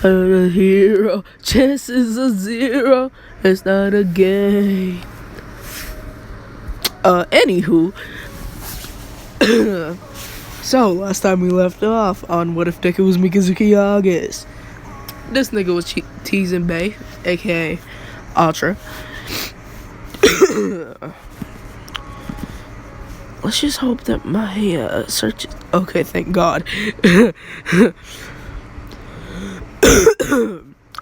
I'm a hero, chances are zero. It's not a game. Anywho. So, last time we left off on what if deku was Mikazuki Augus. This nigga was teasing Bay, aka Ultra. Let's just hope that my search. Okay, thank God.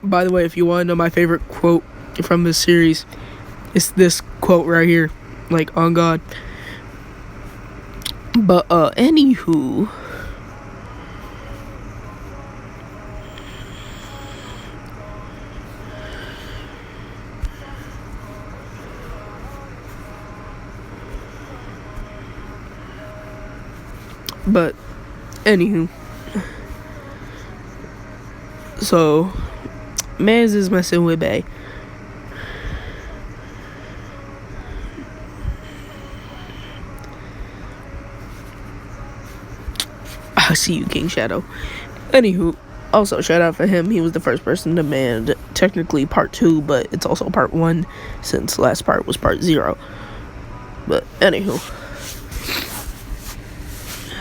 By the way, if you want to know my favorite quote from this series, it's this quote right here. Like, on God. But, anywho. But, anywho. So, Mans is messing with Bay. I see you, King Shadow. Anywho, also shout out for him. He was the first person to demand technically part 2, but it's also part 1 since last part was part 0. But anywho.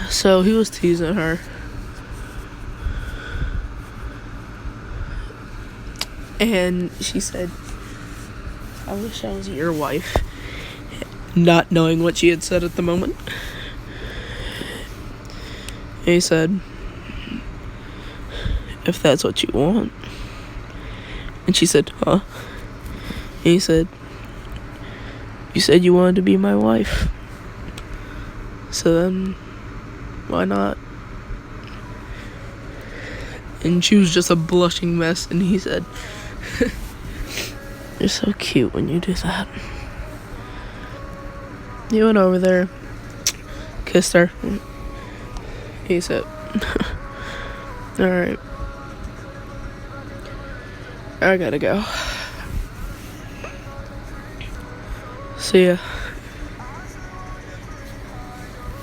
So he was teasing her. And she said, I wish I was your wife. Not knowing what she had said at the moment. And he said, if that's what you want. And she said, huh? And he said, you said you wanted to be my wife. So then, why not? And she was just a blushing mess. And he said, you're so cute when you do that. He went over there, kissed her. He said, alright, I gotta go. See ya.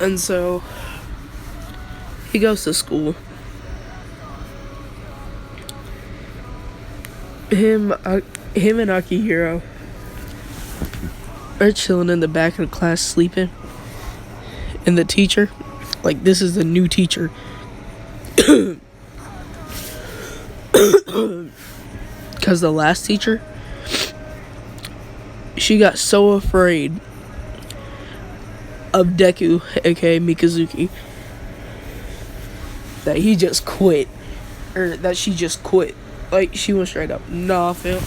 And so, he goes to school. Him and Akihiro are chilling in the back of the class sleeping. And the teacher, like, this is the new teacher. Because the last teacher, she got so afraid of Deku, aka Mikazuki, that he just quit. Or that she just quit. Like, she went straight up, nah, fam,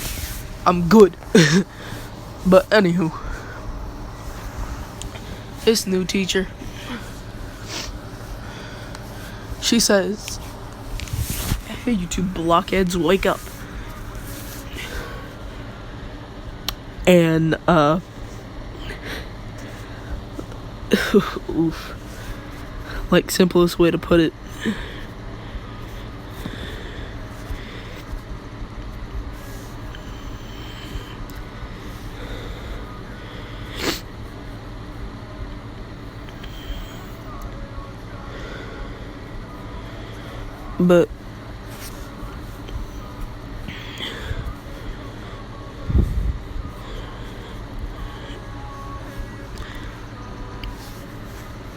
I'm good. But anywho, this new teacher, she says, hey, you two blockheads, wake up. And, oof. Like, simplest way to put it.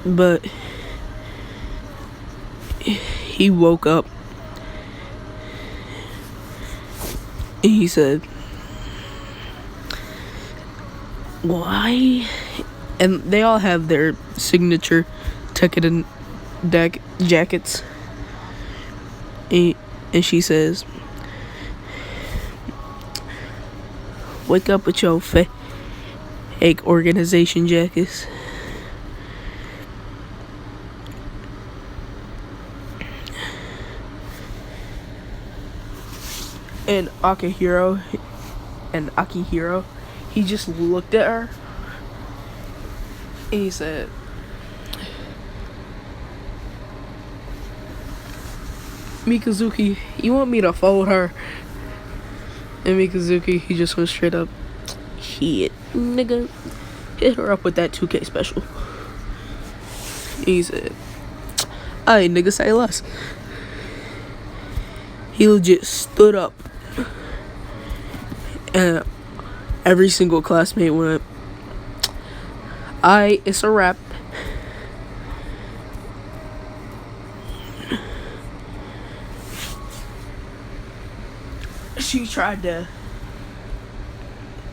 But he woke up and he said, why? And they all have their signature Tekken deck jackets. And she says, wake up with your fake organization jackets. And Akihiro, he just looked at her and he said, Mikazuki, you want me to fold her? And Mikazuki, he just went straight up, shit, nigga, hit her up with that 2K special. He said, aye, nigga, say less. He legit stood up. And every single classmate went, it's a wrap. She tried to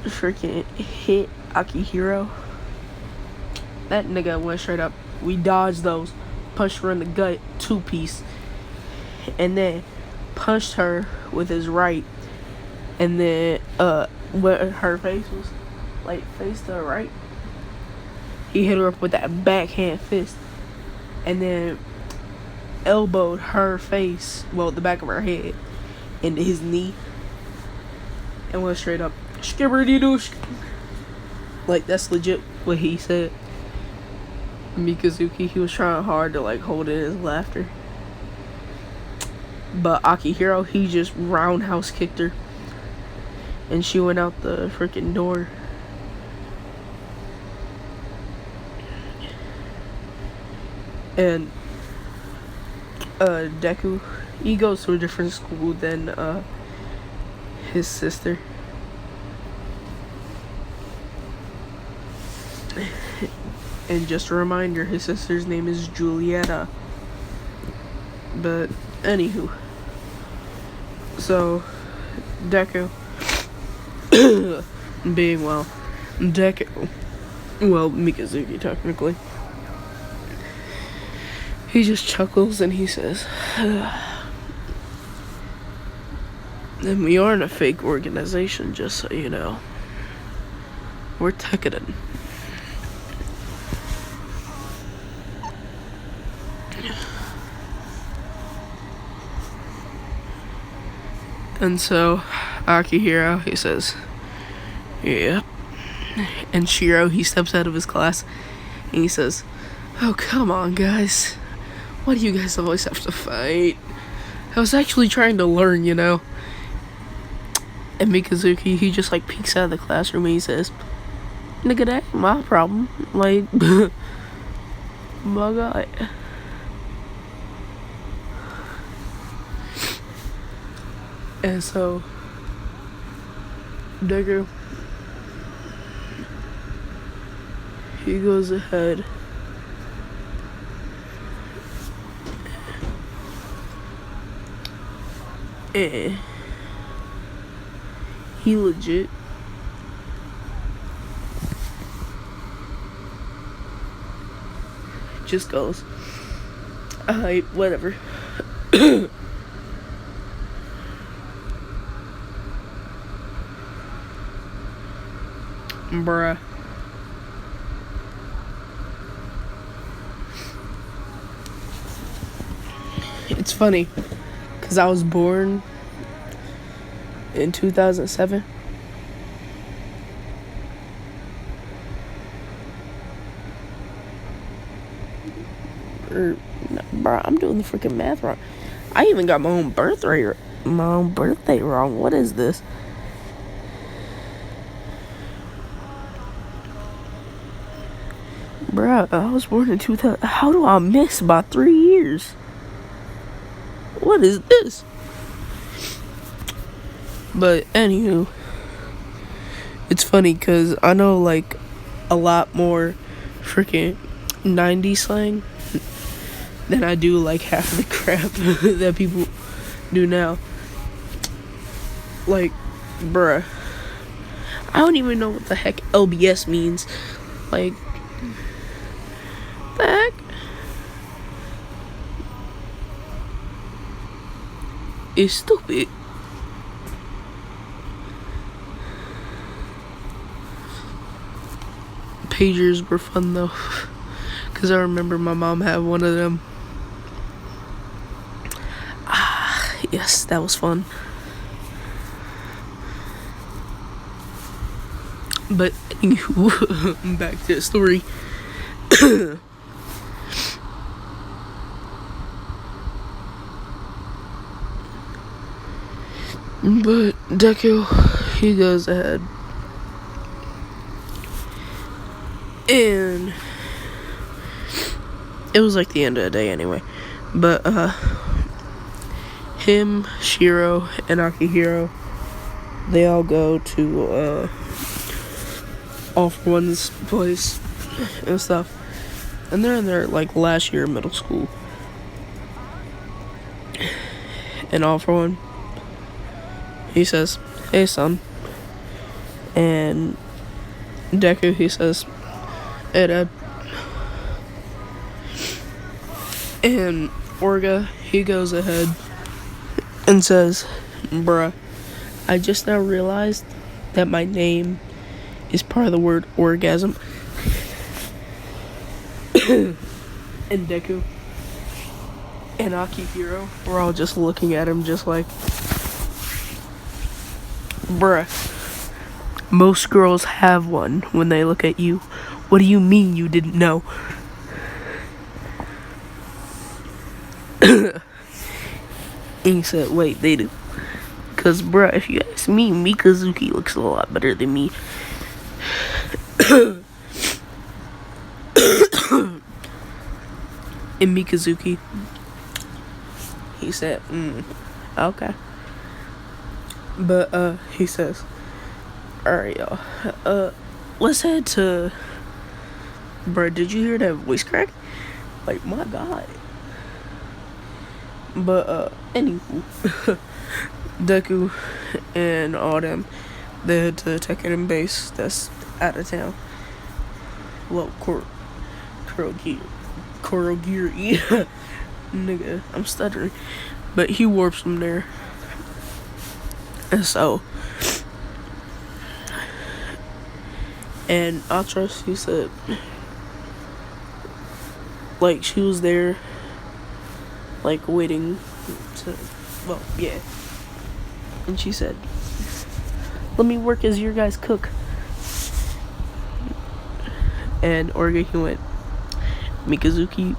freaking hit Akihiro. That nigga went straight up. We dodged those. Punched her in the gut, 2-piece. And then punched her with his right. And then, where her face was, like, face to the right. He hit her up with that backhand fist. And then elbowed her face, well, the back of her head, into his knee. And went straight up. Skibberdy-doosh. Like, that's legit what he said. Mikazuki, he was trying hard to, like, hold in his laughter. But Akihiro, he just roundhouse kicked her. And she went out the freaking door. And Deku, he goes to a different school than his sister. And just a reminder, his sister's name is Julieta. But anywho, so Deku being Mikazuki technically, he just chuckles and he says, and we aren't a fake organization, just so you know. We're Tekkadan. And so Akihiro, he says, yeah. And Shiro, he steps out of his class and he says, oh, come on, guys. Why do you guys always have to fight? I was actually trying to learn, you know. And Mikazuki, he just like peeks out of the classroom and he says, nigga, that ain't my problem. Like, my God. And so, Deku, he goes ahead and he legit just goes, alright, whatever. Bruh. It's funny, because I was born in 2007. Bruh, I'm doing the freaking math wrong. I even got my own birthday wrong. What is this? Bruh, I was born in 2000. How do I miss by 3 years? What is this? But anywho, it's funny because I know like a lot more freaking 90s slang than I do like half of the crap that people do now. Like, bruh, I don't even know what the heck LBS means. Like, the heck? It's stupid. Pagers were fun though, because I remember my mom had one of them. Yes, that was fun. But anywho, back to the story. But Deku, he goes ahead and it was like the end of the day anyway, but him, Shiro, and Akihiro, they all go to All For One's place and stuff. And they're in their like last year of middle school. And All For One, he says, "Hey son." And Deku, he says, "Hey dad." And Orga, he goes ahead and says, "Bruh, I just now realized that my name is part of the word orgasm." And Deku and Akihiro were all just looking at him just like, "Bruh, most girls have one when they look at you. What do you mean you didn't know?" And he said, "Wait, they do. Cause bruh, if you ask me, Mikazuki looks a lot better than me." And Mikazuki, he said, "Okay." But he says, "Alright, y'all. Let's head to." Bruh, did you hear that voice crack? Like, my god. But anywho, Deku and all them, they head to the Tekken base that's out of town. Well, Kurogiri. Nigga, I'm stuttering. But he warps them there. And so, and Atros, he said, like, she was there, like, waiting to, well, yeah. And she said, "Let me work as your guys' cook." And Orga, he went, "Mikazuki,"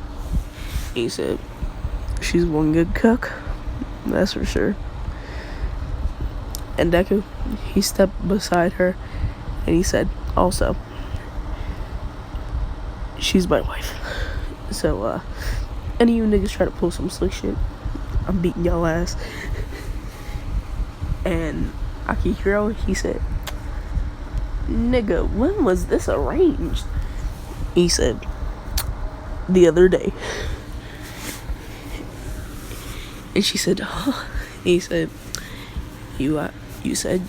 he said, "She's one good cook, that's for sure." And Deku, he stepped beside her, and he said, "Also, she's my wife. So, any of you niggas try to pull some slick shit, I'm beating y'all ass." And Akihiro, he said, "Nigga, when was this arranged?" He said, "The other day." And she said, "Huh?" He said, You said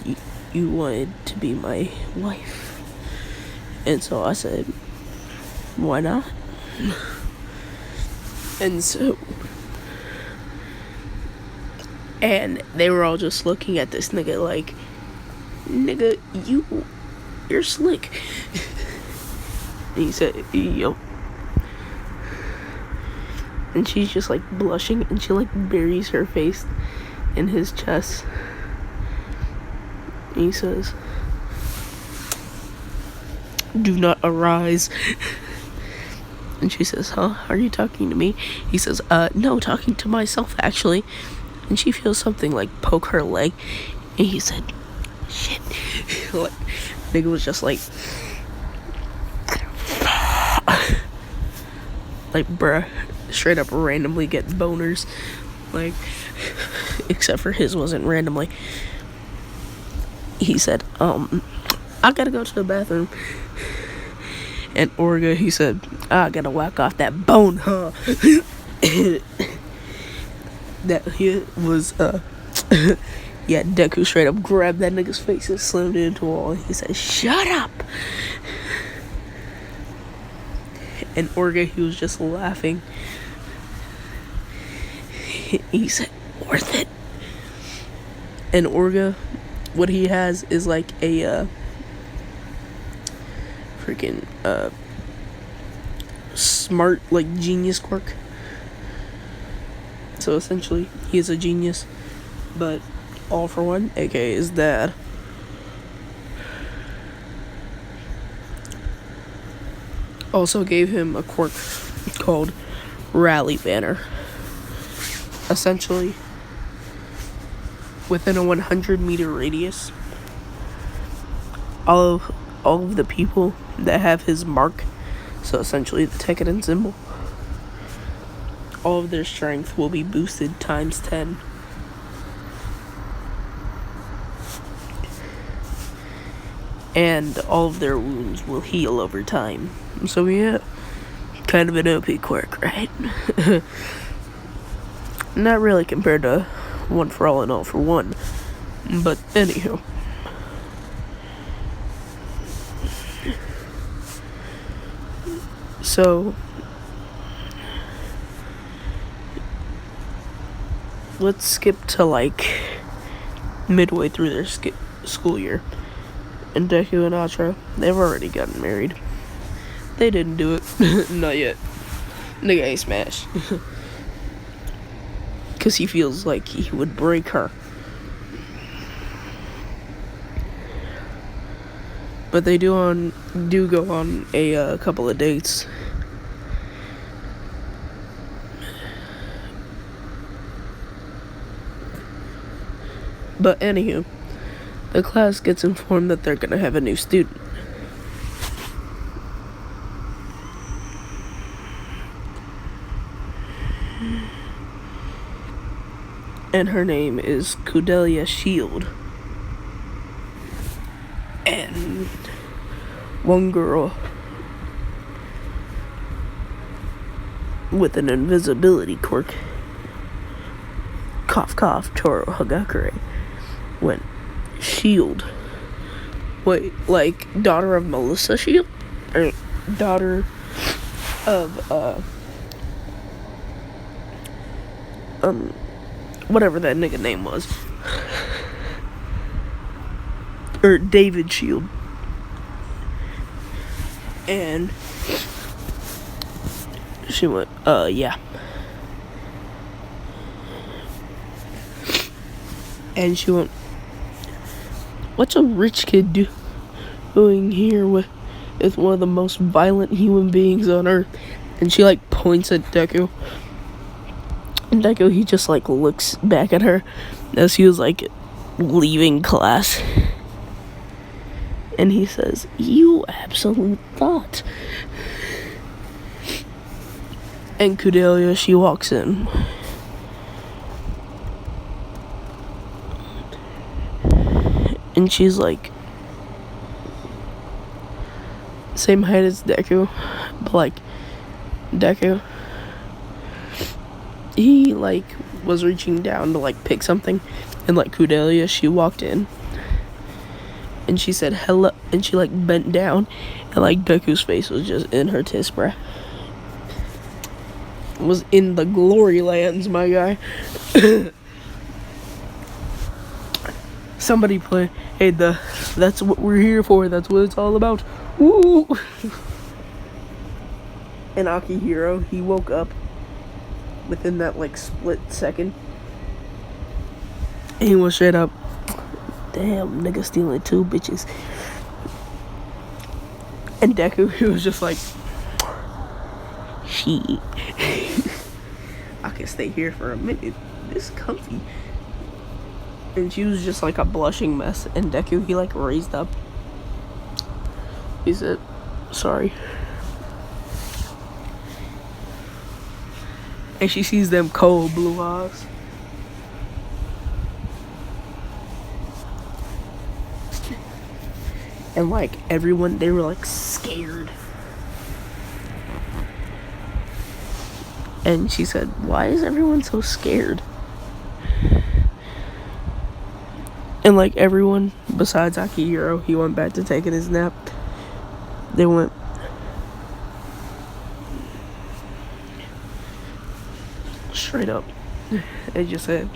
you wanted to be my wife." And so I said, "Why not?" And so, and they were all just looking at this nigga like, "Nigga, you're slick." And he said, "Yo." And she's just like blushing, and she like buries her face in his chest. And he says, "Do not arise." And she says, "Huh? Are you talking to me?" He says, "No, talking to myself, actually." And she feels something like poke her leg. And he said, "Shit." Like, nigga was just like, like, bruh, straight up randomly get boners. Like, except for his wasn't randomly. He said, "I gotta go to the bathroom." And Orga, he said, "I gotta whack off that bone, huh?" That he was, yeah, Deku straight up grabbed that nigga's face and slammed it into a wall. And he said, "Shut up." And Orga, he was just laughing. He said, "Worth it." And Orga, what he has is like a freaking smart, like, genius quirk. So essentially, he is a genius, but All For One, aka his dad, also gave him a quirk called Rally Banner. Essentially, within a 100-meter radius, all of the people that have his mark, so essentially the Tekken symbol, all of their strength will be boosted times 10 and all of their wounds will heal over time. So yeah, kind of an OP quirk, right? Not really compared to One for All and All for One, but anywho. So, let's skip to like midway through their school year. And Deku and Atra, they've already gotten married. They didn't do it. Not yet. Nigga ain't smashed. Because he feels like he would break her. But they do go on a couple of dates. But anywho, the class gets informed that they're gonna have a new student. And her name is Cordelia Shield. And one girl with an invisibility quirk, cough cough, Toro Hagakure, went Shield. Wait, like daughter of Melissa Shield? Or daughter of whatever that nigga name was. Or David Shield. And she went, yeah. And she went, what's a rich kid doing here with one of the most violent human beings on earth? And she like points at Deku. And Deku, he just like looks back at her as he was like leaving class. And he says, you absolute thought. And Cordelia, she walks in. And she's like, same height as Deku. But like, Deku, he like was reaching down to like pick something. And like Cordelia, she walked in. And she said hello, and she like bent down, and like Deku's face was just in her tis breath. Was in the glory lands, my guy. Somebody play, hey, that's what we're here for, that's what it's all about. Woo! And Akihiro, he woke up within that like split second. And he was straight up, damn, nigga stealing 2 bitches. And Deku, he was just like, shit. I can stay here for a minute. This is comfy. And she was just like a blushing mess. And Deku, he like raised up. He said, sorry. And she sees them cold blue eyes. And like everyone, they were like scared. And she said, why is everyone so scared? And like everyone besides Akihiro, he went back to taking his nap. They went, straight up. They just said,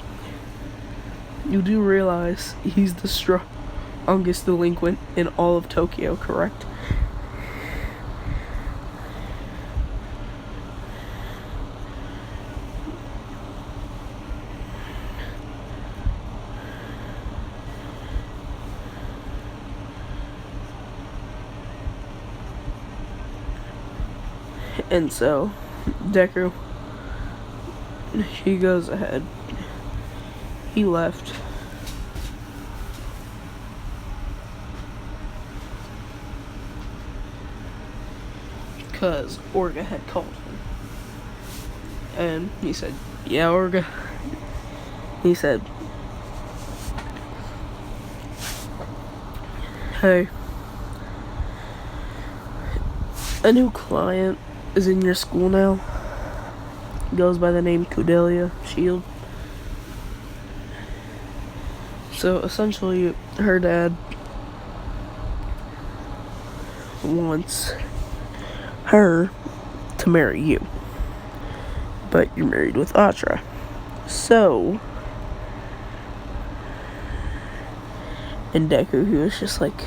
you do realize he's the strongest delinquent in all of Tokyo, correct? And so, Deku, he goes ahead. He left. Because Orga had called him. And he said, yeah, Orga. He said, hey, A new client is in your school now. Goes by the name Cordelia Shield. So essentially, her dad wants her to marry you, but you're married with Atra. So, and Deku, he was just like,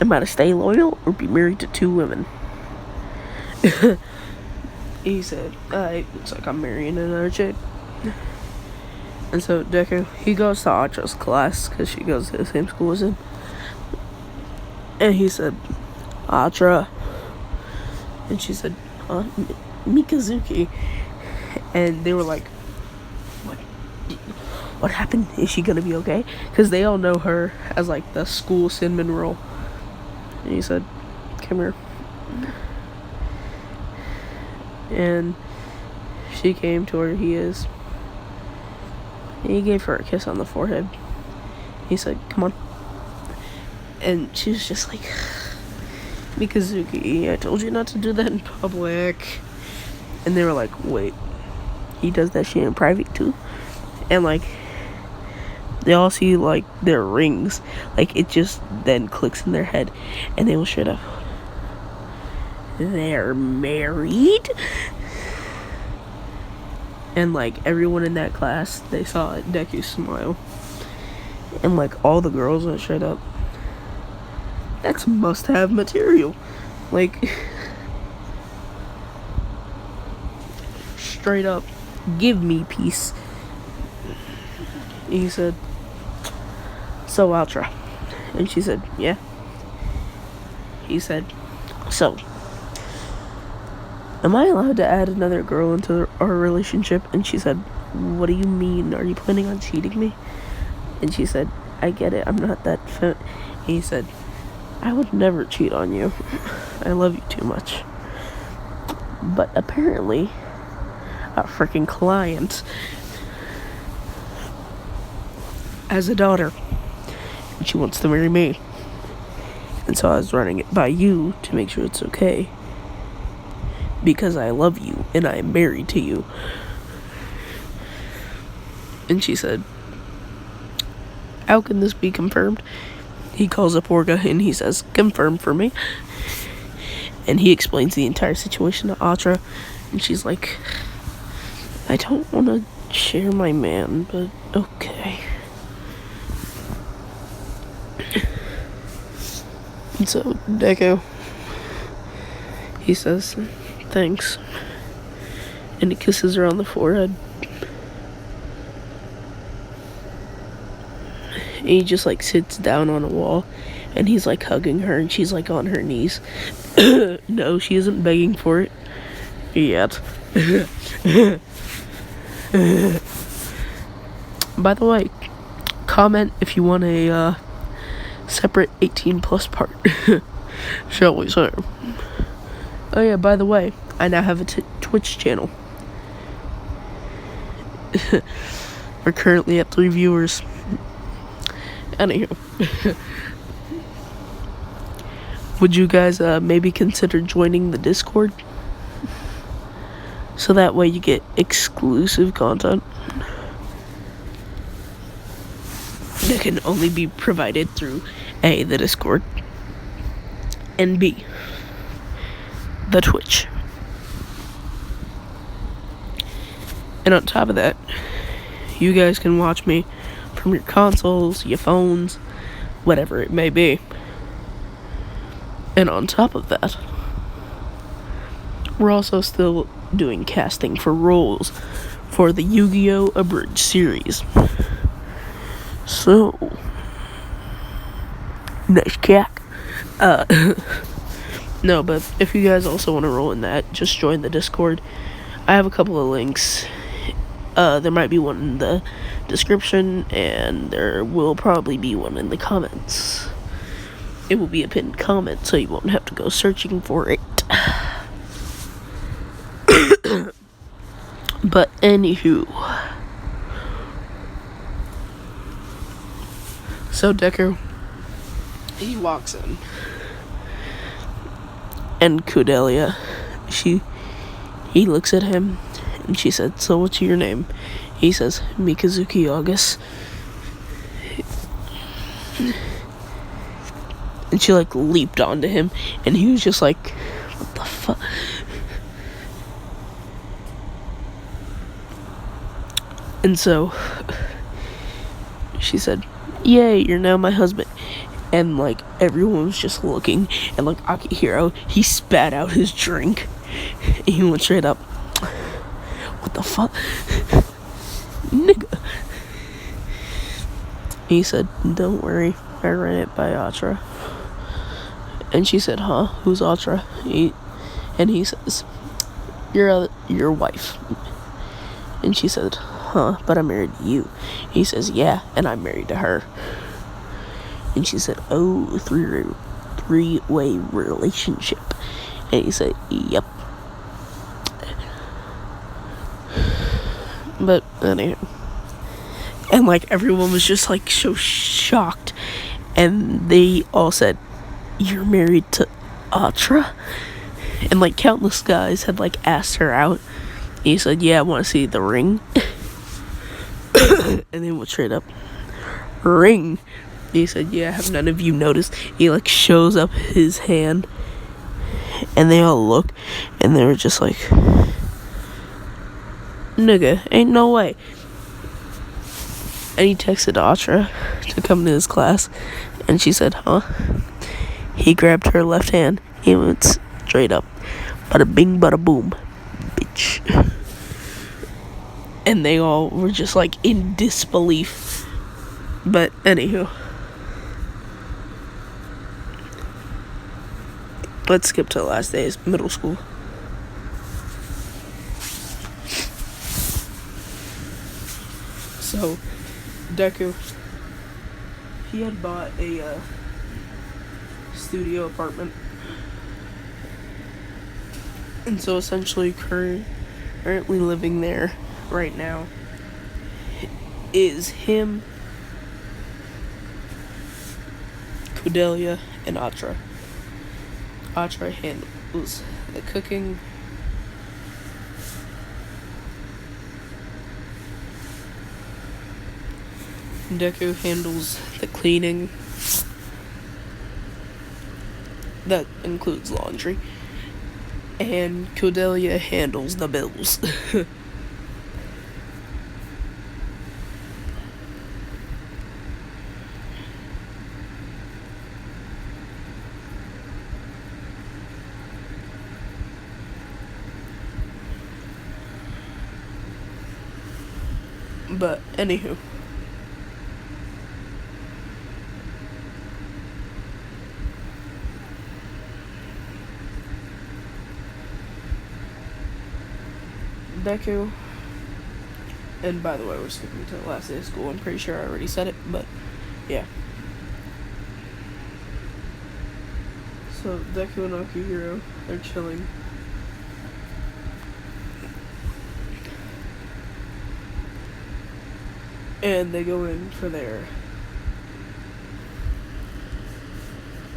am I to stay loyal or be married to 2 women? He said, looks like I'm marrying another chick. And so Deku, he goes to Atra's class because she goes to the same school as him. And he said, Atra. And she said, Mikazuki. And they were like, what happened? Is she gonna be okay? Because they all know her as like the school cinnamon roll. And he said, come here. And she came to where he is. And he gave her a kiss on the forehead. He said, come on. And she was just like, Mikazuki, I told you not to do that in public. And they were like, wait, he does that shit in private too? And like, they all see like their rings. Like, it just then clicks in their head. And they will straight up, they're married? And like, everyone in that class, they saw Deku smile. And like, all the girls went straight up, that's must-have material. Like, straight up, give me peace. He said, so Atra. And she said, yeah. He said, so, am I allowed to add another girl into our relationship? And she said, what do you mean? Are you planning on cheating me? And she said, I get it, I'm not that He said, I would never cheat on you. I love you too much. But apparently, a freaking client has a daughter, and she wants to marry me. And so I was running it by you to make sure it's okay, because I love you and I am married to you. And she said, how can this be confirmed? He calls up Orga and he says, confirm for me. And he explains the entire situation to Atra. And she's like, I don't want to share my man, but okay. And so Deku, he says, thanks. And he kisses her on the forehead. And he just like sits down on a wall and he's like hugging her and she's like on her knees. No, she isn't begging for it yet. By the way, comment if you want a separate 18 plus part. Shall we say? Oh yeah, by the way, I now have a Twitch channel. We're currently at 3 viewers. Anywho, would you guys maybe consider joining the Discord? So that way you get exclusive content that can only be provided through A, the Discord, and B, the Twitch. And on top of that, you guys can watch me from your consoles, your phones, whatever it may be. And on top of that, we're also still doing casting for roles for the Yu-Gi-Oh! Abridged series. So, nice cat. No, but if you guys also want to roll in that, just join the Discord. I have a couple of links. There might be one in the description, and there will probably be one in the comments. It will be a pinned comment, so you won't have to go searching for it. But anywho, so Deku, he walks in, And Cordelia, he looks at him, and she said, "So what's your name?" He says, "Mikazuki Augus." And she like leaped onto him, and he was just like, "What the fuck?" And so she said, "Yay, you're now my husband." And like everyone was just looking, and like Akihiro, he spat out his drink, and he went straight up, "What the fuck, nigga?" He said, "Don't worry, I ran it by Atra." And she said, "Huh? Who's Atra?" And he says, your wife." And she said, "Huh? But I'm married to you." He says, "Yeah, and I'm married to her." And she said, "Oh, three-way relationship." And he said, "Yep." But anyway, and like everyone was just like so shocked, and they all said, "You're married to Atra?" And like countless guys had like asked her out. He said, "Yeah, I want to see the ring." And they went straight up, "Ring?" He said, "Yeah, have none of you noticed?" He like shows up his hand, and they all look, and they were just like, "Nigga, ain't no way." And he texted Atra to come to his class, and she said, "Huh?" He grabbed her left hand. He went straight up, bada bing, bada boom, bitch. And they all were just like in disbelief. But anywho, let's skip to the last days, middle school. So, Deku, he had bought a studio apartment. And so essentially currently living there right now is him, Cordelia, and Atra. Atra handles the cooking, Deku handles the cleaning. That includes laundry. And Cordelia handles the bills. But anywho, Deku, and by the way, we're skipping to the last day of school. I'm pretty sure I already said it, but yeah. So Deku and Akihiro, they're chilling. And they go in for their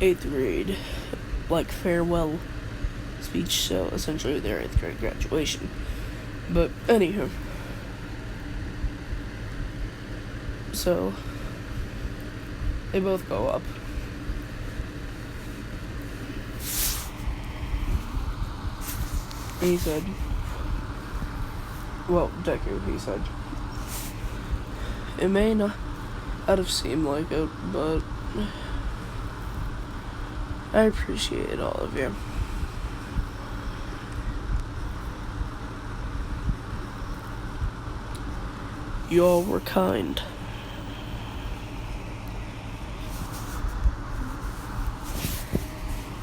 8th grade, like, farewell speech, so essentially their 8th grade graduation. But anywho, so they both go up. And he said, well, Deku, he said, "It may not have seemed like it, but I appreciate all of you. You all were kind.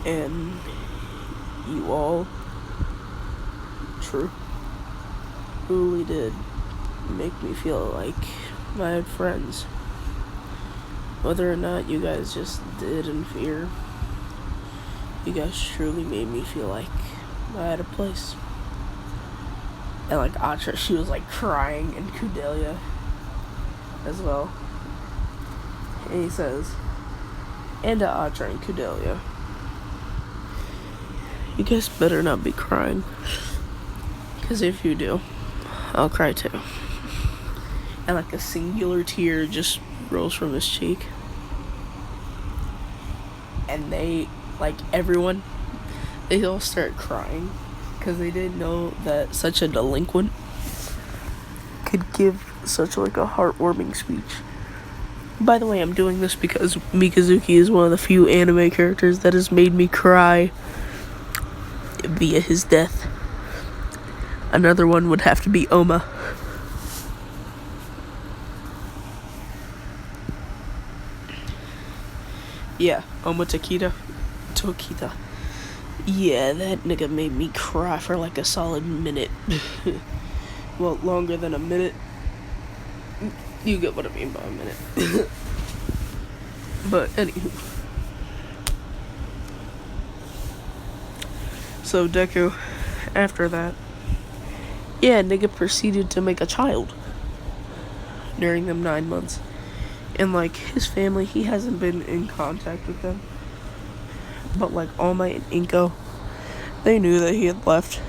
And you all truly did make me feel like I had friends. Whether or not you guys just did in fear, you guys truly made me feel like I had a place." And like Atra, she was like crying, and Cordelia as well. And he says, "And to Atra and Cordelia, You guys better not be crying. Because if you do, I'll cry too. And like a singular tear just rolls from his cheek. And they, like everyone, they all start crying. Because they didn't know that such a delinquent could give such like a heartwarming speech. By the way, I'm doing this because Mikazuki is one of the few anime characters that has made me cry via his death. Another one would have to be Oma. Yeah, Oma Tokita. Yeah, that nigga made me cry for like a solid minute. Well, longer than a minute. You get what I mean by a minute. But anywho. So Deku, after that, yeah, nigga proceeded to make a child during them 9 months. And like his family, he hasn't been in contact with them. But like All Might and Inko, they knew that he had left.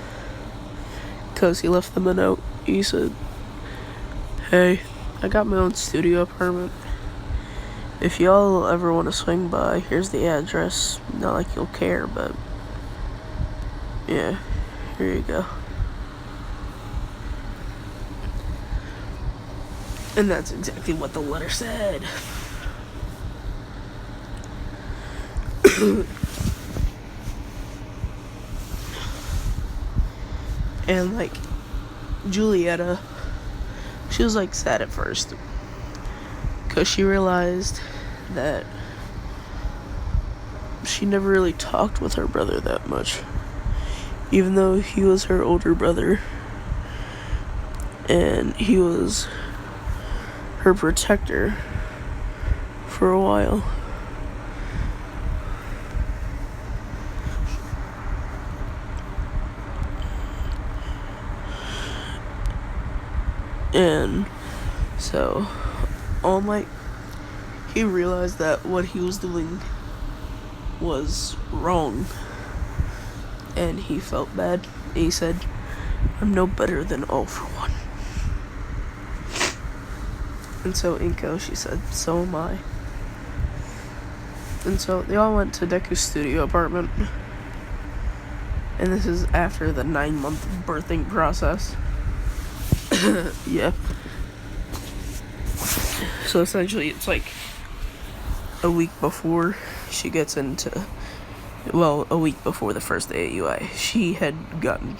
Because he left them a note. He said, "Hey, I got my own studio apartment. If y'all ever want to swing by, here's the address. Not like you'll care, but yeah, here you go." And that's exactly what the letter said. And like Julieta, she was like sad at first because she realized that she never really talked with her brother that much, even though he was her older brother and he was her protector for a while. And so All Might, he realized that what he was doing was wrong, and he felt bad. He said, "I'm no better than All for One." And so Inko, she said, "So am I." And so they all went to Deku's studio apartment. And this is after the 9-month birthing process. Yeah. So essentially it's like a week before she gets into, well, a week before the first day at UI. She had gotten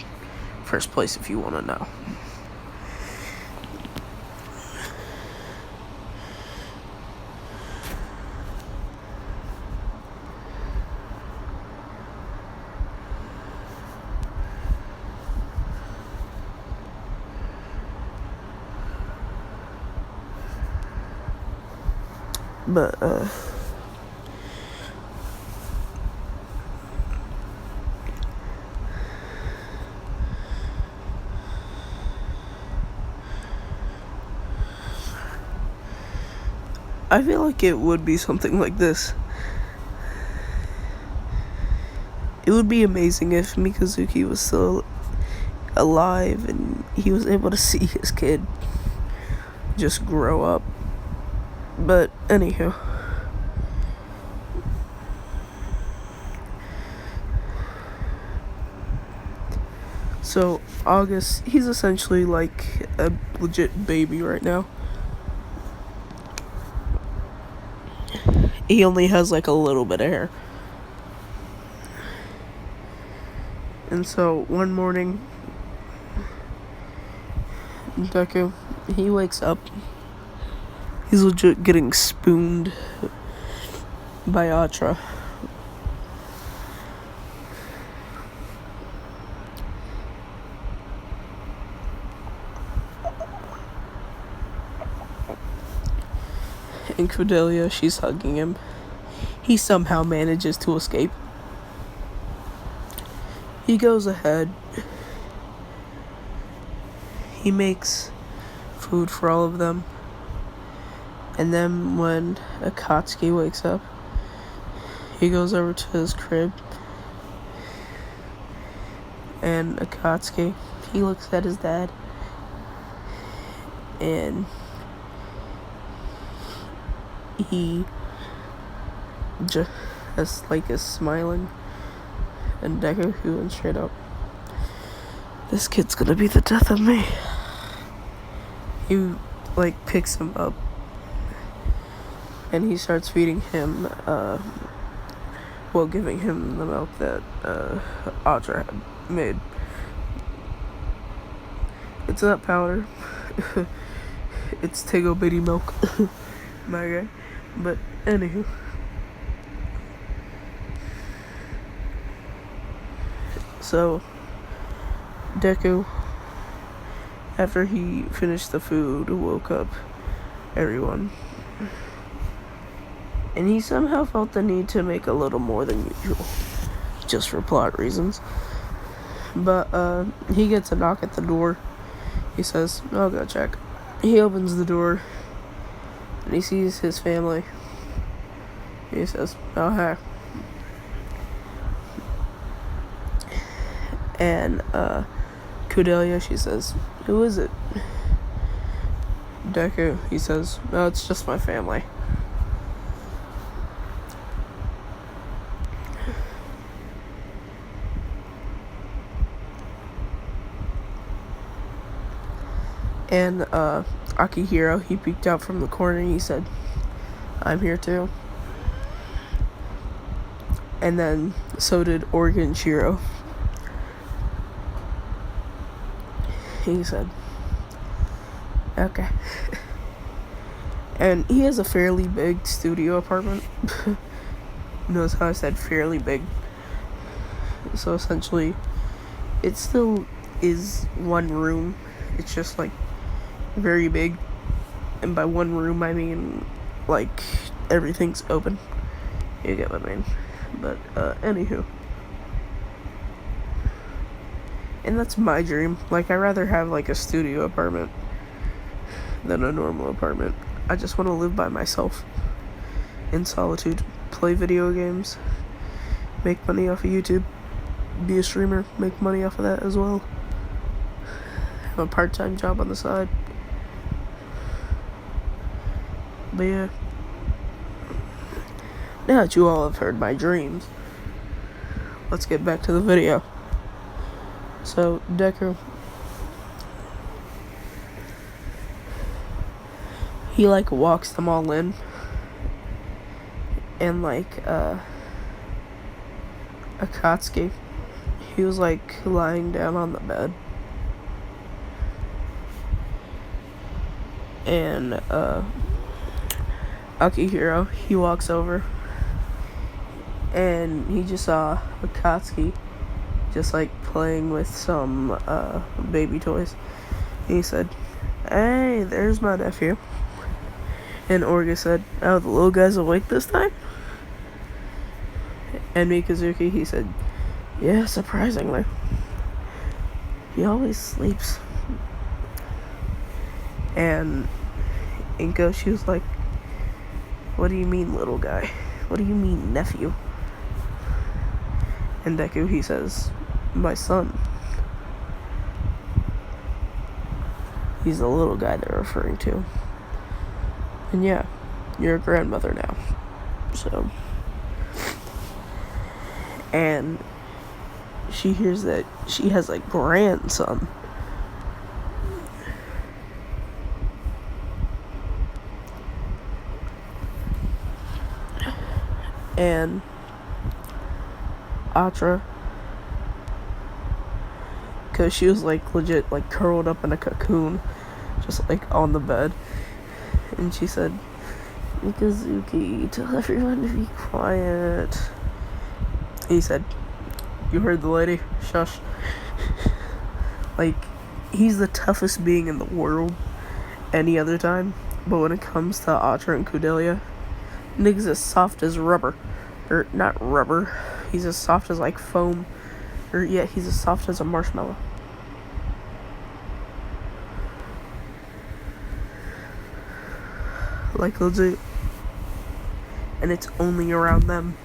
first place, if you want to know. But, I feel like it would be something like this. It would be amazing if Mikazuki was still alive and he was able to see his kid just grow up. But anywho, so Augus, he's essentially like a legit baby right now. He only has like a little bit of hair. And so one morning, Deku, he wakes up. He's legit getting spooned by Atra. And Cordelia, she's hugging him. He somehow manages to escape. He goes ahead. He makes food for all of them. And then when Akatsuki wakes up, he goes over to his crib. And Akatsuki, he looks at his dad, and he just is smiling. And Deku went straight up, "This kid's gonna be the death of me." He picks him up, and he starts feeding him, giving him the milk that Audra had made. It's not powder. It's Tego Bitty milk. My guy. But anywho. So Deku, after he finished the food, woke up everyone. And he somehow felt the need to make a little more than usual, just for plot reasons. But he gets a knock at the door. He says, "I'll go check." He opens the door, and he sees his family. He says, "Oh, hey." And Cordelia, she says, "Who is it?" Deku, he says, "No, it's just my family." And Akihiro, he peeked out from the corner and he said, "I'm here too." And then so did Organ Shiro. He said, "Okay." And he has a fairly big studio apartment. Notice how I said fairly big. So essentially, it still is one room. It's just very big. And by one room, I mean everything's open. You get what I mean. But anywho. And that's my dream. I'd rather have a studio apartment than a normal apartment. I just want to live by myself in solitude, play video games, make money off of YouTube, be a streamer, make money off of that as well, have a part-time job on the side. But yeah, now that you all have heard my dreams, let's get back to the video. So Deku, he walks them all in, and Akatsuki, he was lying down on the bed, and Akihiro, he walks over, and he just saw Akatsuki just playing with some baby toys. He said, "Hey, there's my nephew." And Orga said, "Oh, the little guy's awake this time?" And Mikazuki, he said, "Yeah, surprisingly. He always sleeps." And Inko, she was like, "What do you mean, little guy? What do you mean, nephew?" And Deku, he says, "My son." He's the little guy they're referring to. And yeah, you're a grandmother now. So. And she hears that she has a grandson. And Atra, because she was legit curled up in a cocoon, just on the bed, and she said, "Mikazuki, tell everyone to be quiet." He said, "You heard the lady, shush." He's the toughest being in the world any other time, but when it comes to Atra and Cordelia, nigga's as soft as rubber. Or not rubber, he's as soft as foam. Or yeah, he's as soft as a marshmallow. Legit. And it's only around them.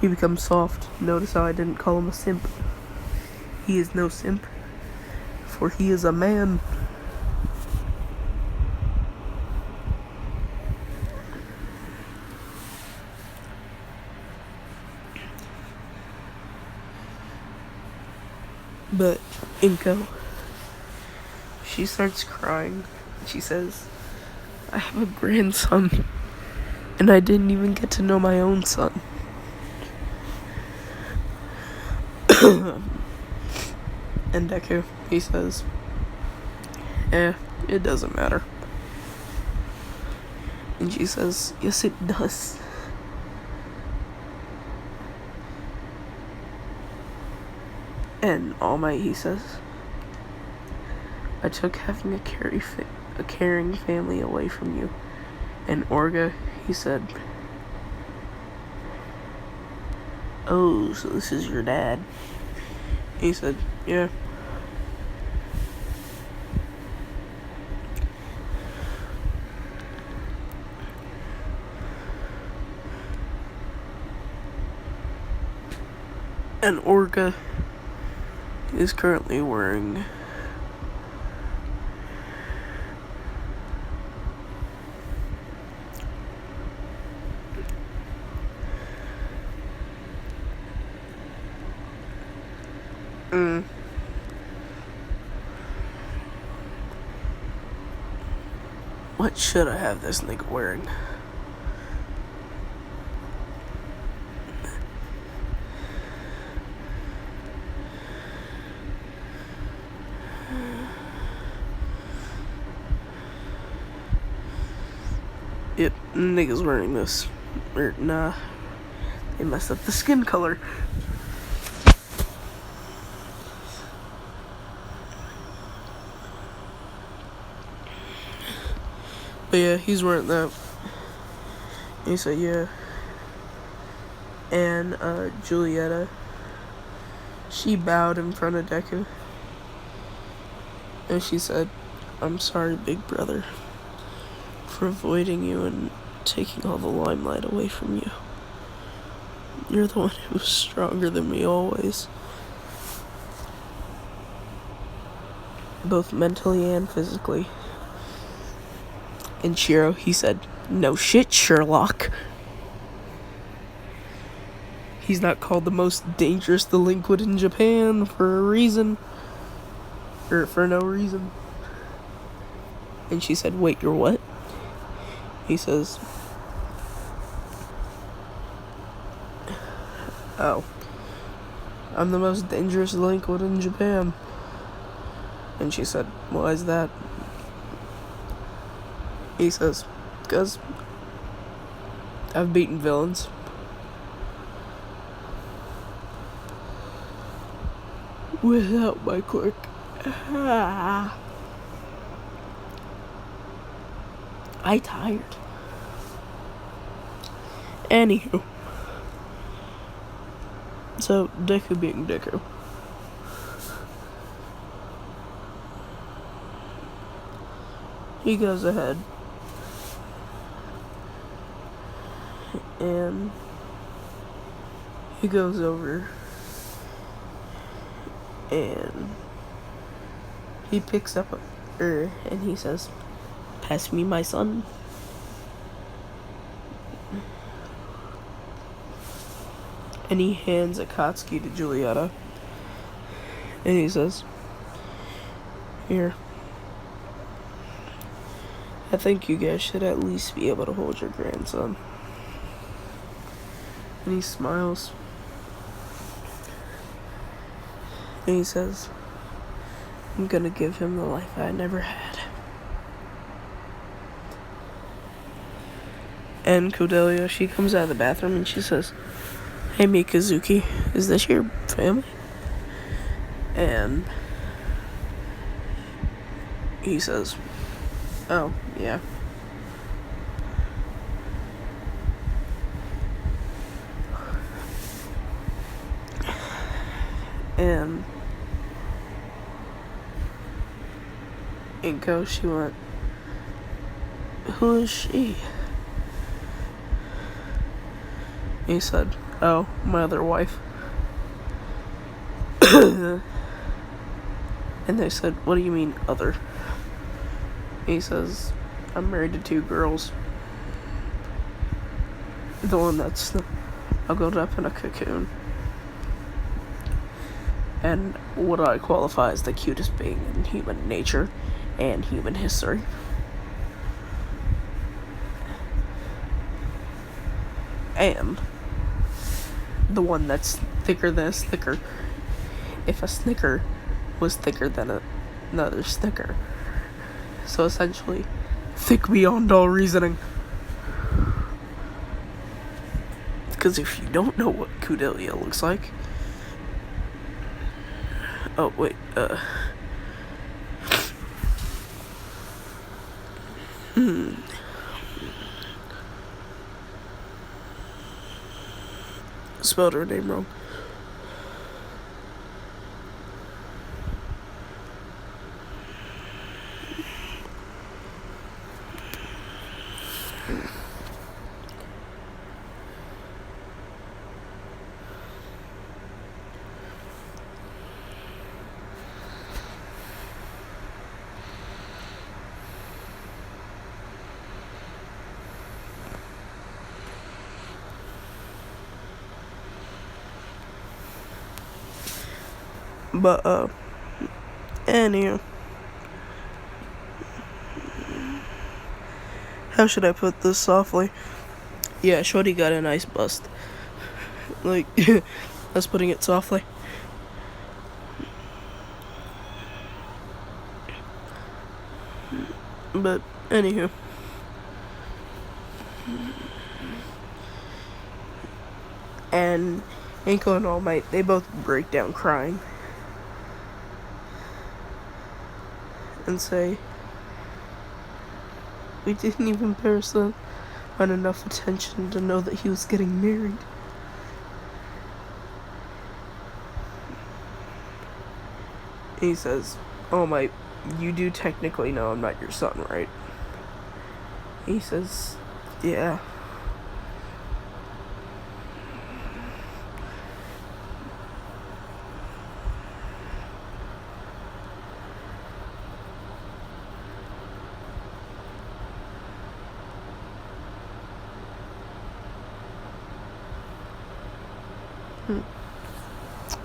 he becomes soft. Notice how I didn't call him a simp. He is no simp, for he is a man. But Inko, she starts crying. She says, I have a grandson, and I didn't even get to know my own son. And Deku, he says, it doesn't matter. And she says, yes it does. And All Might, he says, I took having a caring family away from you. And Orga, he said, oh, so this is your dad. He said, yeah. And Orga is currently wearing what should I have this nigga wearing? Yep, nigga's wearing this. Nah, they messed up the skin color. But yeah, he's wearing that. He said, yeah. And Julieta, she bowed in front of Deku. And she said, I'm sorry, big brother, for avoiding you and taking all the limelight away from you. You're the one who's stronger than me always. Both mentally and physically. And Shiro, he said, no shit, Sherlock. He's not called the most dangerous delinquent in Japan for a reason. Or for no reason. And she said, wait, you're what? He says, oh, I'm the most dangerous delinquent in Japan. And she said, why is that? He says, because I've beaten villains. Without my quirk. I tired. Anywho. So, Deku being Deku. He goes ahead. And he goes over. And he picks up her and he says, pass me my son. And he hands Akatsuki to Julieta. And he says, here. I think you guys should at least be able to hold your grandson. And he smiles. And he says, I'm gonna give him the life I never had. And Cordelia, she comes out of the bathroom and she says, hey Mikazuki, is this your family? And he says, oh, yeah. And Inko, she went, who is she? He said, oh, my other wife. And they said, what do you mean, other? He says, I'm married to 2 girls. The one that's snuggled up in a cocoon. And what I qualify as the cutest being in human nature and human history. And the one that's thicker than a Snicker. If a Snicker was thicker than another Snicker. So essentially, thick beyond all reasoning. Because if you don't know what Kudelia looks like... Oh, wait, Spelled her name wrong. But, anyhow. How should I put this softly? Yeah, Shorty got a nice bust. Like, that's putting it softly. But, anywho. And Ankle and All Might, they both break down crying. And say, we didn't even pay on enough attention to know that he was getting married. He says, oh my, you do technically know I'm not your son, right? He says, yeah.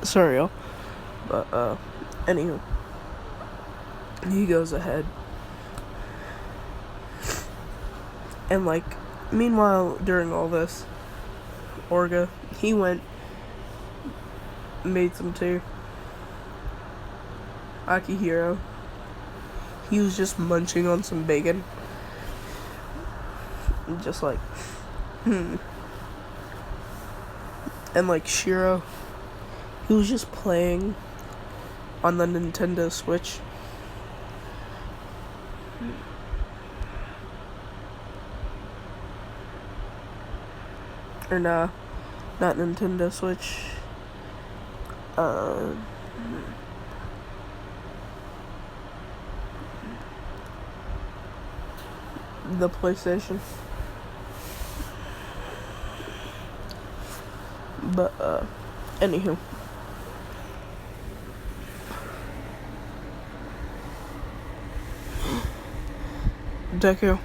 Sorry, y'all. But, anywho. He goes ahead. And, like, meanwhile, during all this, Orga, he went, made some tea. Akihiro, he was just munching on some bacon. Just like, And, like, Shiro, he was just playing on the Nintendo Switch. Or nah, not Nintendo Switch. The PlayStation. But, anywho. Deku,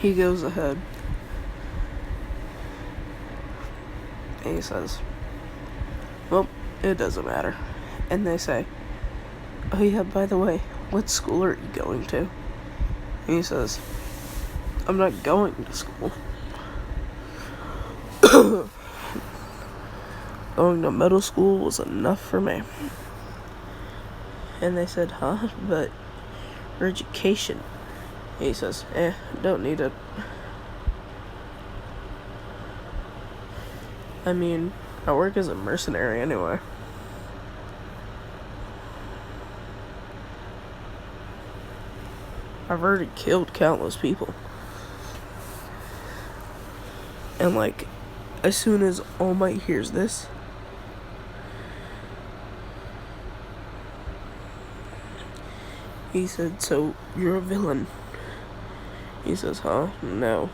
he goes ahead and he says, well, it doesn't matter. And they say, oh yeah, by the way, what school are you going to? And he says, I'm not going to school. Going to middle school was enough for me. And they said, huh? But your education. He says, don't need it. I mean, I work as a mercenary anyway. I've already killed countless people. And, like, as soon as All Might hears this, he said, so you're a villain? He says, huh? No.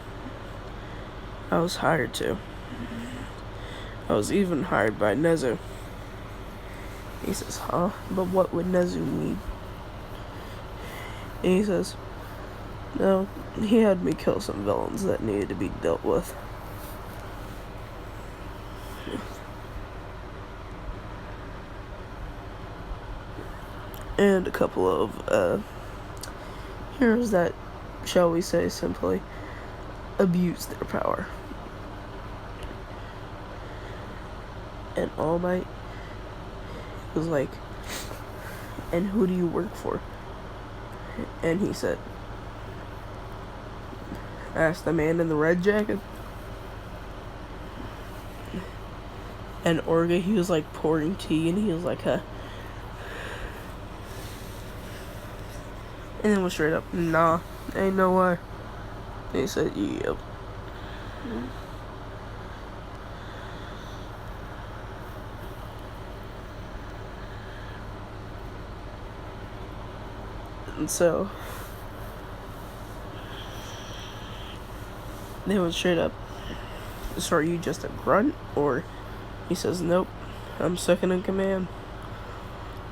I was hired to. I was even hired by Nezu. He says, huh? But what would Nezu need? And he says, no, he had me kill some villains that needed to be dealt with. And a couple of heroes that, shall we say simply, abused their power. And All Might was like, and who do you work for? And he said, ask the man in the red jacket. And Orga, he was like pouring tea, and he was like, huh. And then went straight up, nah, ain't no way. And he said, yep. And so they went straight up, so are you just a grunt? Or he says, nope, I'm second in command,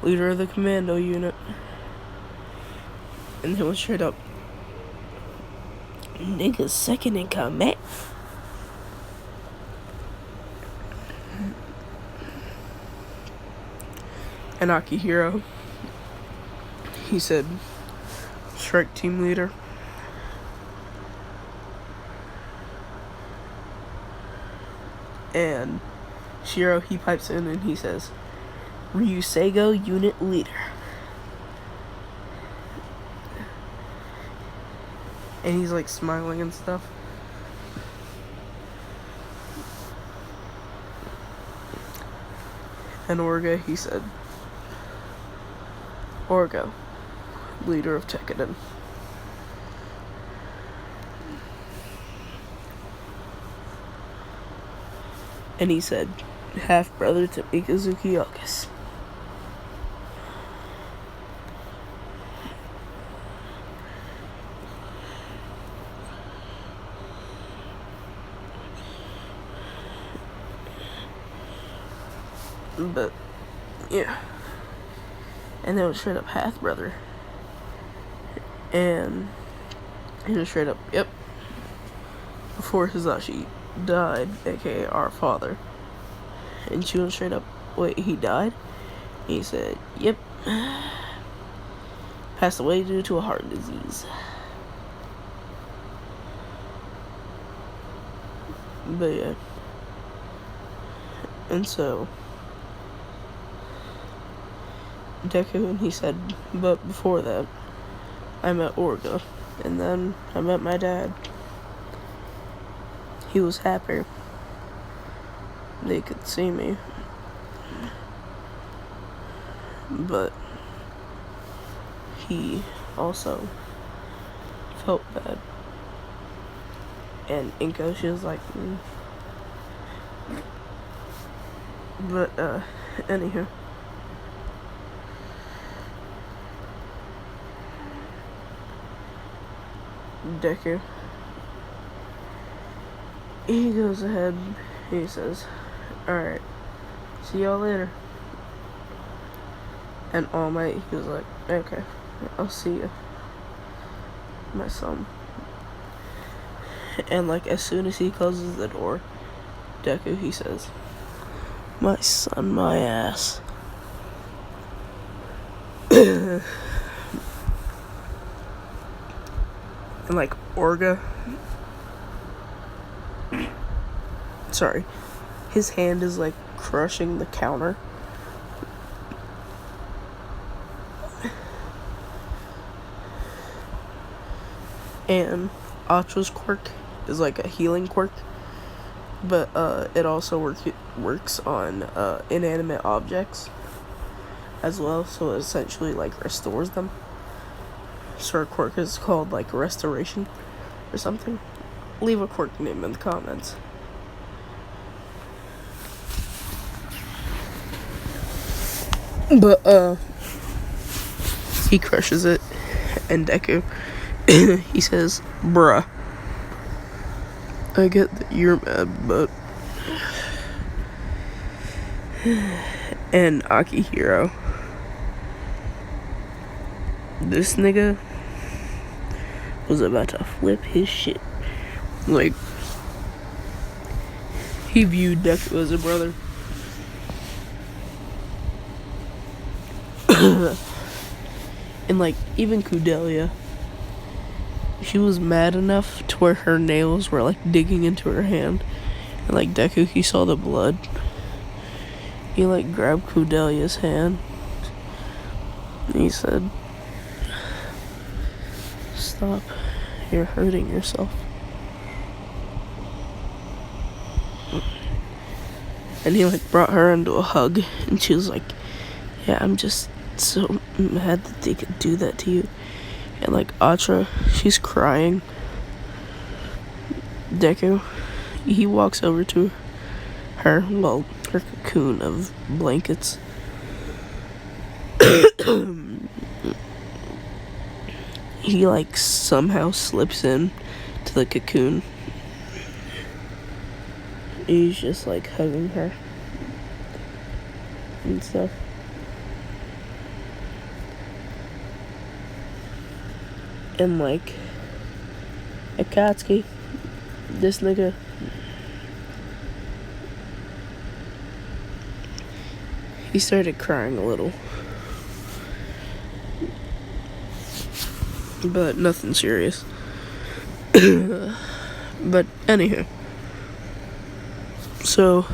leader of the commando unit. And they went straight up, nigga's second in command. And Akihiro, he said, strike team leader. And Shiro, he pipes in and he says, Ryuseigo unit leader. And he's like smiling and stuff. And Orga, he said, Orga, leader of Tekkadan. And he said, half-brother to Mikazuki Augus. But, yeah. And then it was straight up half-brother. And he was straight up, yep. Before Hisashi died, aka our father. And she went straight up, wait, he died? And he said, yep. Passed away due to a heart disease. But yeah. And so Deku, and he said, but before that, I met Orga, and then I met my dad. He was happy they could see me, but he also felt bad. And Inko, she was like, But, anywho. Deku. He goes ahead, he says, alright, see y'all later. And All Might, he was like, okay, I'll see you, my son. And like, as soon as he closes the door, Deku, he says, my son, my ass. And like, Orga, sorry, his hand is like crushing the counter. And Acho's quirk is like a healing quirk, but it also works on inanimate objects as well, so it essentially like restores them. So her quirk is called like restoration or something. Leave a quirk name in the comments. But he crushes it, and Deku he says, bruh, I get that you're mad, but And Akihiro. This nigga was about to flip his shit. Like, he viewed Deku as a brother. And like, even Kudelia, she was mad enough to where her nails were like digging into her hand. And like Deku, he saw the blood. He like grabbed Kudelia's hand. And he said, "Stop, you're hurting yourself." And he like brought her into a hug. And she was like, "Yeah, I'm just so mad that they could do that to you." And like Atra, she's crying. Deku, he walks over to her, well, her cocoon of blankets. He like somehow slips in to the cocoon. He's just like hugging her and stuff. And like Akatsuki, this nigga, he started crying a little, but nothing serious. But anywho, so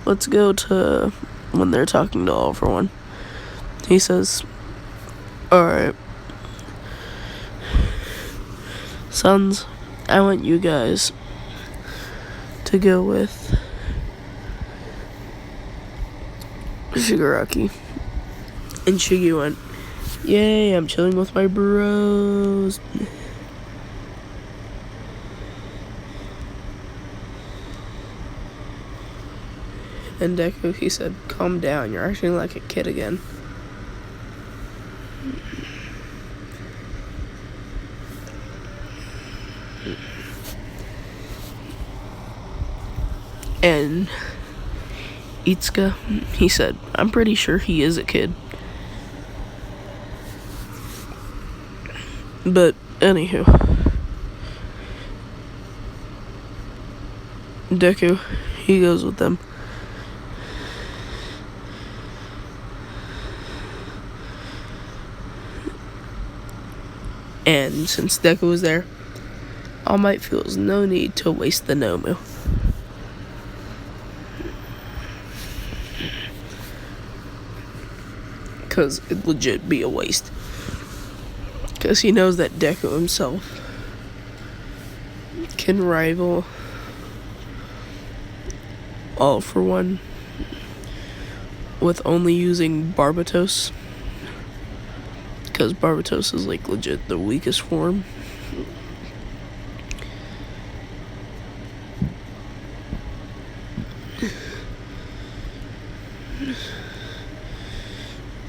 let's go to when they're talking to All For One. He says, "Alright, sons, I want you guys to go with Shigaraki." And Shigi went, "Yay, I'm chilling with my bros." And Deku, he said, "Calm down, you're acting like a kid again." And Itsuka, he said, "I'm pretty sure he is a kid." But anywho, Deku, he goes with them. And since Deku was there, All Might feels no need to waste the Nomu. Because it'd legit be a waste. Because he knows that Deku himself can rival All For One with only using Barbatos. Because Barbatos is like legit the weakest form.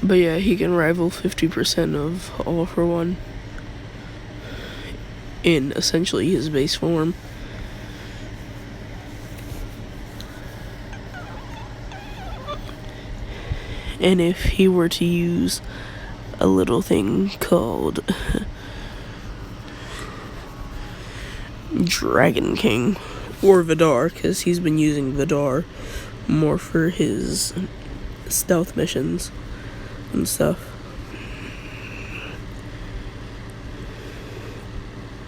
But yeah, he can rival 50% of All For One in essentially his base form. And if he were to use a little thing called Dragon King or Vidar, because he's been using Vidar more for his stealth missions and stuff.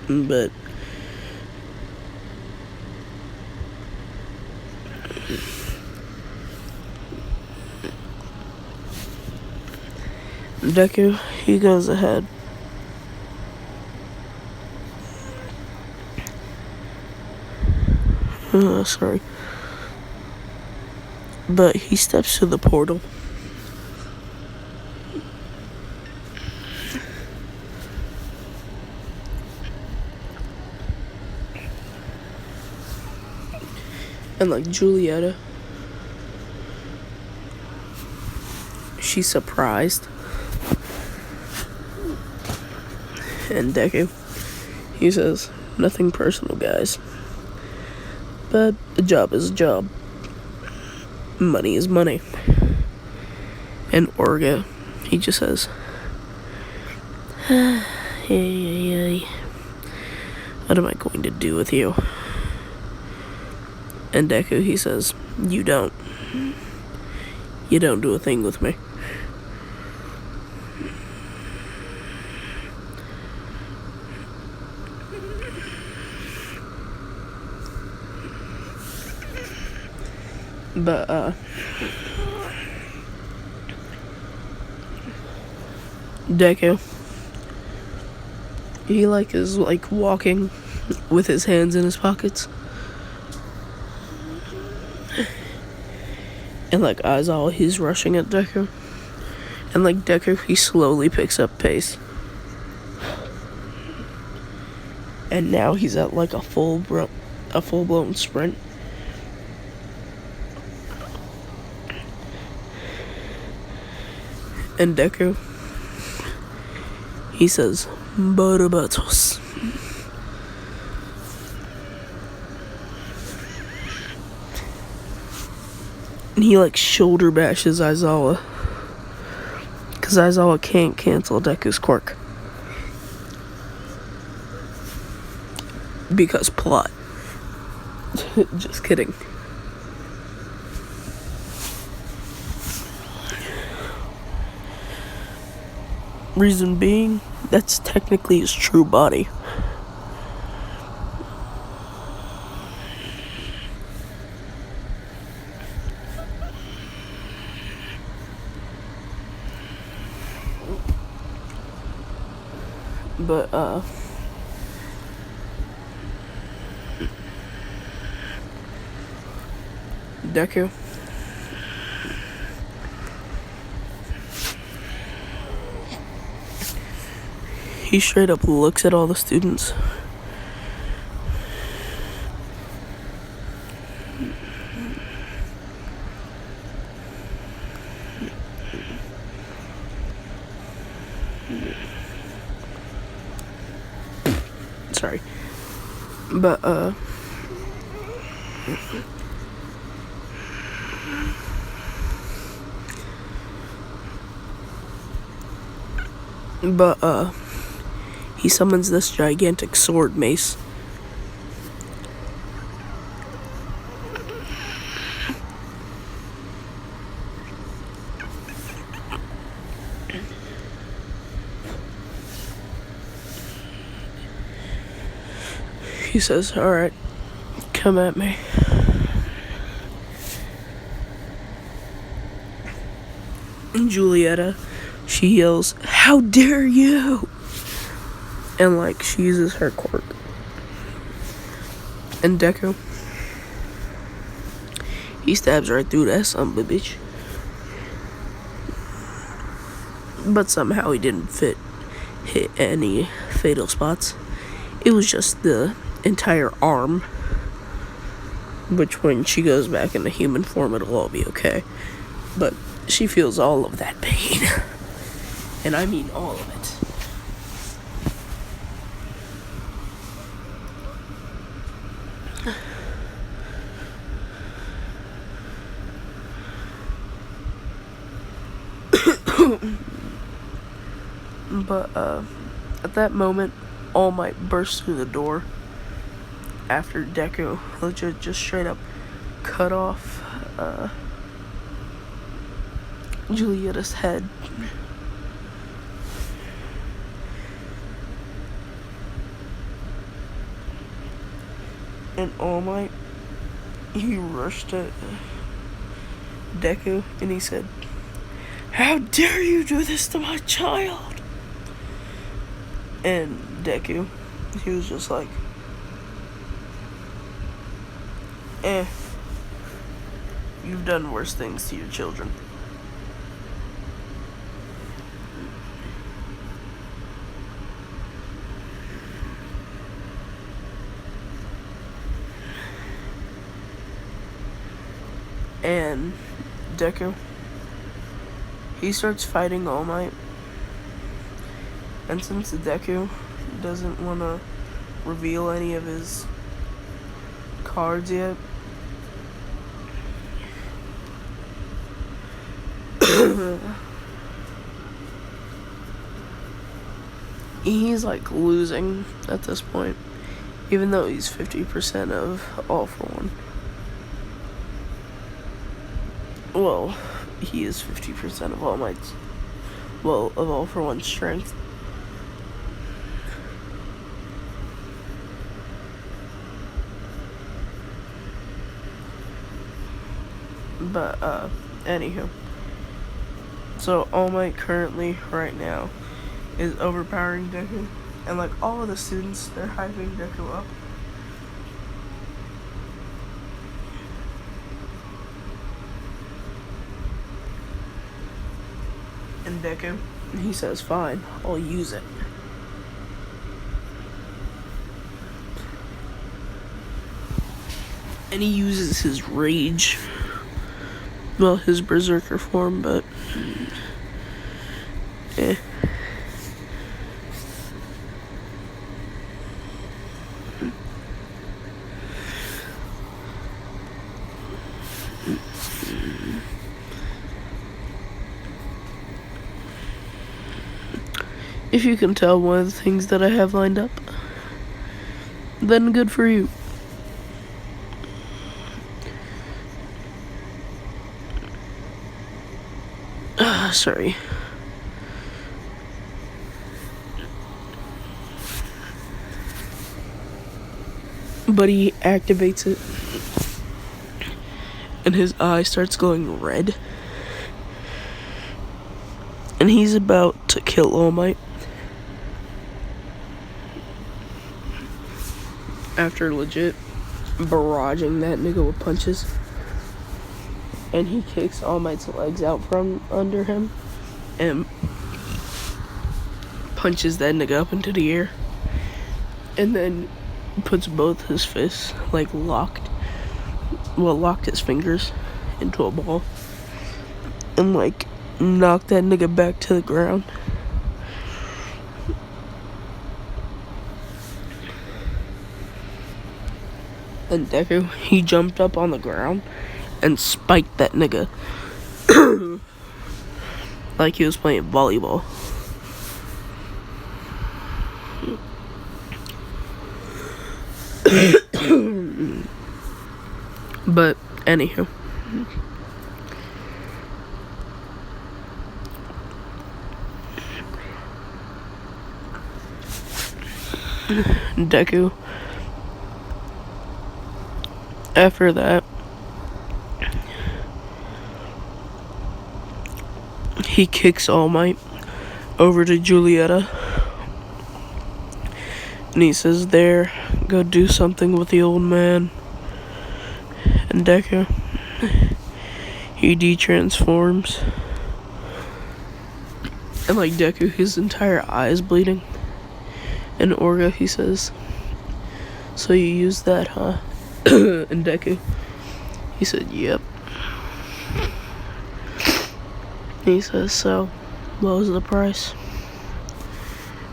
But Deku, he goes ahead. Sorry. But he steps to the portal. And like Julieta, she's surprised. And Deku, he says, "Nothing personal, guys. But a job is a job." money is money. And Orga, he just says, hey, what am I going to do with you? And Deku, he says, you don't do a thing with me. But, Deku, he is walking with his hands in his pockets. And Aizawa, he's rushing at Deku. And Deku, he slowly picks up pace. And now he's at a full-blown sprint. And Deku, he says, Barabatos. And he shoulder bashes Aizawa. Because Aizawa can't cancel Deku's quirk. Because plot. Just kidding. Reason being, that's technically his true body. But, Deku, he straight up looks at all the students. Sorry. But, he summons this gigantic sword mace. He says, alright, come at me. And Julieta, she yells, how dare you? And she uses her quirk. And Deku, he stabs right through that son of a bitch. But somehow he didn't hit any fatal spots. It was just the entire arm. Which when she goes back into human form, it'll all be okay. But she feels all of that pain. And I mean all of it. But, at that moment, All Might bursts through the door after Deku just straight up cut off, Julieta's head. And All Might, he rushed at Deku and he said, how dare you do this to my child? And Deku, he was just like, you've done worse things to your children. And Deku, he starts fighting All Might. And since Deku doesn't want to reveal any of his cards yet, he's like losing at this point, even though he's 50% of All For One. Well, he is 50% of All Might's, well, of All For One's strength. But, anywho. So, All Might currently, right now, is overpowering Deku. And, like, all of the students, they're hyping Deku up. And Deku, he says, fine, I'll use it. And he uses his rage. Well, his berserker form, but if you can tell one of the things that I have lined up, then good for you. Sorry. But he activates it, and his eye starts glowing red. And he's about to kill All Might. After legit barraging that nigga with punches. And he kicks All Might's legs out from under him and punches that nigga up into the air. And then puts both his fists, like, locked his fingers into a ball. And, like, knocked that nigga back to the ground. And Deku, he jumped up on the ground and spiked that nigga. Like he was playing volleyball. But, anywho. Deku, after that, he kicks All Might over to Julieta, and he says, there, go do something with the old man. And Deku, he de-transforms, and like Deku, his entire eye is bleeding. And Orga, he says, so you used that, huh? And Deku, he said, yep. And he says, so, what was the price?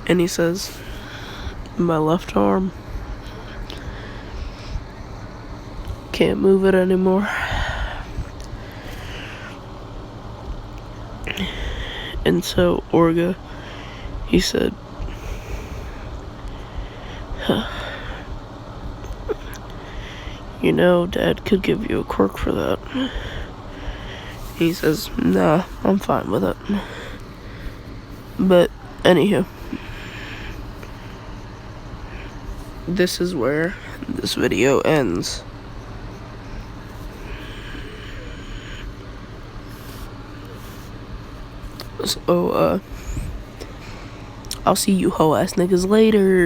And he says, my left arm. Can't move it anymore. And so Orga, he said, you know, Dad could give you a quirk for that. He says, nah, I'm fine with it. But, anywho, this is where this video ends. So, I'll see you hoe ass niggas later.